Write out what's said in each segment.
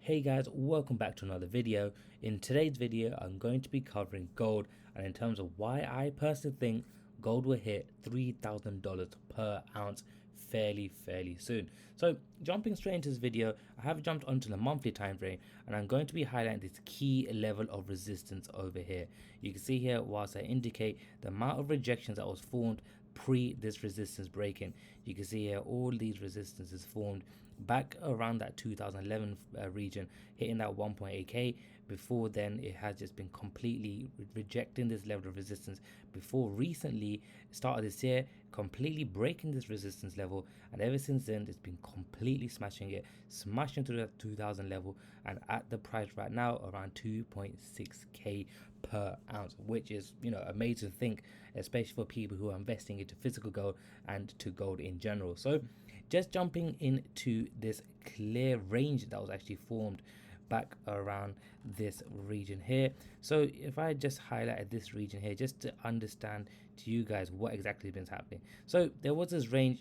Hey guys, welcome back to another video. In today's video, I'm going to be covering gold and in terms of why I personally think gold will hit $3,000 per ounce fairly soon. So jumping straight into this video, I have jumped onto the monthly time frame and I'm going to be highlighting this key level of resistance over here. You can see here, whilst I indicate the amount of rejections that was formed pre this resistance breaking, you can see here all these resistances formed back around that 2011 region, hitting that 1.8k. Before then it has just been completely rejecting this level of resistance before recently started this year completely breaking this resistance level, and ever since then it's been completely smashing through that 2000 level and at the price right now around 2.6k per ounce, which is amazing to think, especially for people who are investing into physical gold and to gold in general. So just jumping into this clear range that was actually formed back around this region here. So if I just highlighted this region here just to understand to you guys what exactly has been happening. So there was this range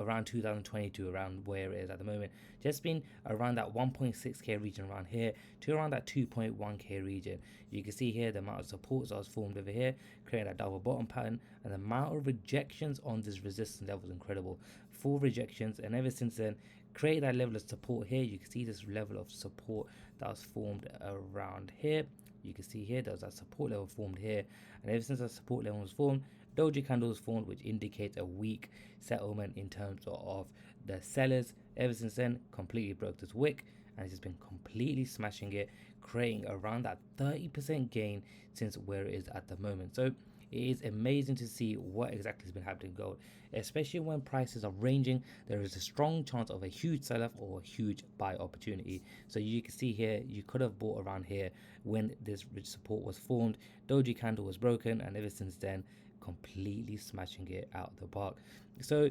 around 2022, around where it is at the moment, just been around that 1.6k region around here to around that 2.1k region. You can see here the amount of supports that was formed over here, creating that double bottom pattern, and the amount of rejections on this resistance level is incredible. 4 rejections, and ever since then create that level of support here. You can see this level of support that was formed around here. You can see here there was that support level formed here, and ever since that support level was formed, doji candle was formed, which indicates a weak settlement in terms of the sellers. Ever since then completely broke this wick and it's just been completely smashing it, creating around that 30% gain since where it is at the moment. So it is amazing to see what exactly has been happening in gold, especially when prices are ranging. There is a strong chance of a huge sell-off or a huge buy opportunity. So you can see here, you could have bought around here when this support was formed. Doji candle was broken, and ever since then completely smashing it out of the park. So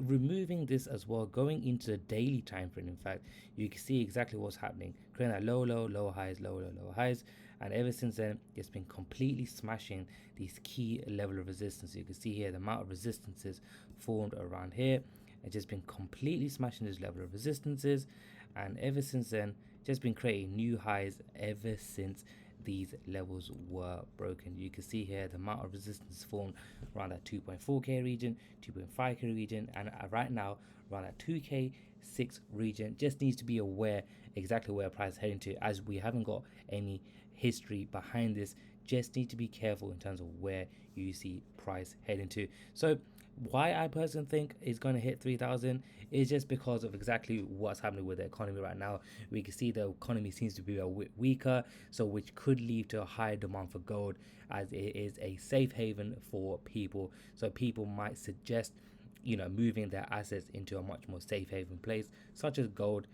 removing this as well, going into the daily time frame, in fact, you can see exactly what's happening, creating that low highs, low highs, and ever since then it's been completely smashing these key level of resistance. You can see here the amount of resistances formed around here. It's just been completely smashing this level of resistances, and ever since then just been creating new highs ever since these levels were broken. You can see here the amount of resistance formed around that 2.4k region, 2.5k region, and right now around that 2k 6 region. Just needs to be aware exactly where price is heading to, as we haven't got any history behind this. Just need to be careful in terms of where you see price heading to. So why I personally think it's going to hit 3,000 is just because of exactly what's happening with the economy right now. We can see the economy seems to be a bit weaker, so which could lead to a higher demand for gold, as it is a safe haven for people. So people might suggest moving their assets into a much more safe haven place, such as gold,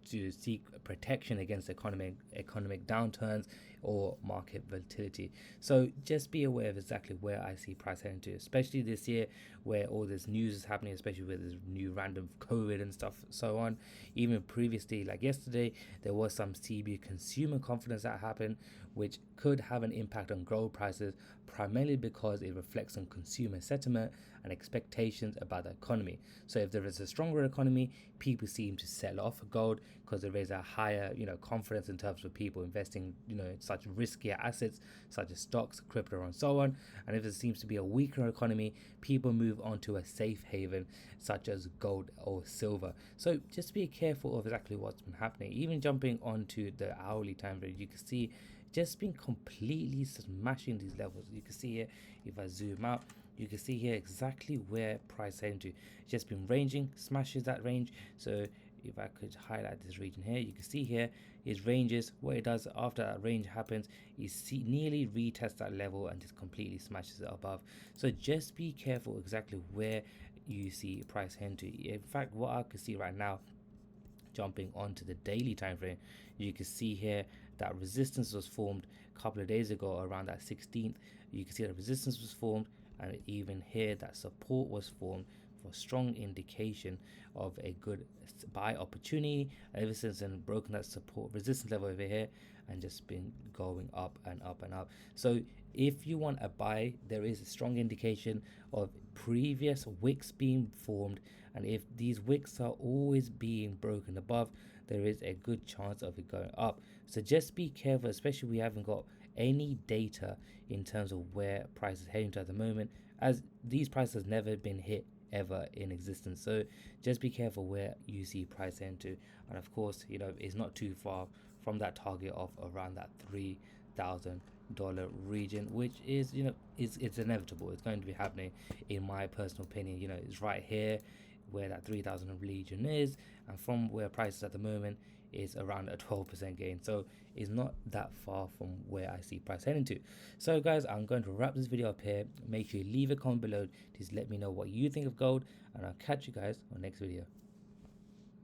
to seek protection against economic downturns or market volatility. So just be aware of exactly where I see price heading to, especially this year where all this news is happening, especially with this new random COVID and stuff, so on. Even previously, like yesterday, there was some CB consumer confidence that happened, which could have an impact on gold prices, primarily because it reflects on consumer sentiment and expectations about the economy. So if there is a stronger economy, people seem to sell off gold because there is a higher confidence in terms of people investing in such riskier assets such as stocks, crypto, and so on. And if there seems to be a weaker economy, people move on to a safe haven such as gold or silver. So just be careful of exactly what's been happening. Even jumping onto the hourly time frame, you can see just been completely smashing these levels. You can see here, if I zoom out, you can see here exactly where price heading to. It's just been ranging, smashes that range. So if I could highlight this region here, you can see here is ranges. What it does after that range happens is nearly retest that level and just completely smashes it above. So just be careful exactly where you see price heading to. In fact, what I can see right now, jumping onto the daily time frame, you can see here that resistance was formed a couple of days ago around that 16th. You can see that resistance was formed, and even here that support was formed for strong indication of a good buy opportunity. And ever since then broken that support resistance level over here and just been going up and up and up. So if you want a buy, there is a strong indication of previous wicks being formed, and if these wicks are always being broken above, there is a good chance of it going up. So just be careful, especially we haven't got any data in terms of where price is heading to at the moment, as these prices never been hit ever in existence. So just be careful where you see price heading to, and of course, you know, it's not too far from that target of around that $3,000 region, which is, you know, it's inevitable. It's going to be happening, in my personal opinion. You know, it's right here where that 3,000 region is, and from where prices at the moment is around a 12% gain. So it's not that far from where I see price heading to. So guys, I'm going to wrap this video up here. Make sure you leave a comment below to let me know what you think of gold, and I'll catch you guys on the next video.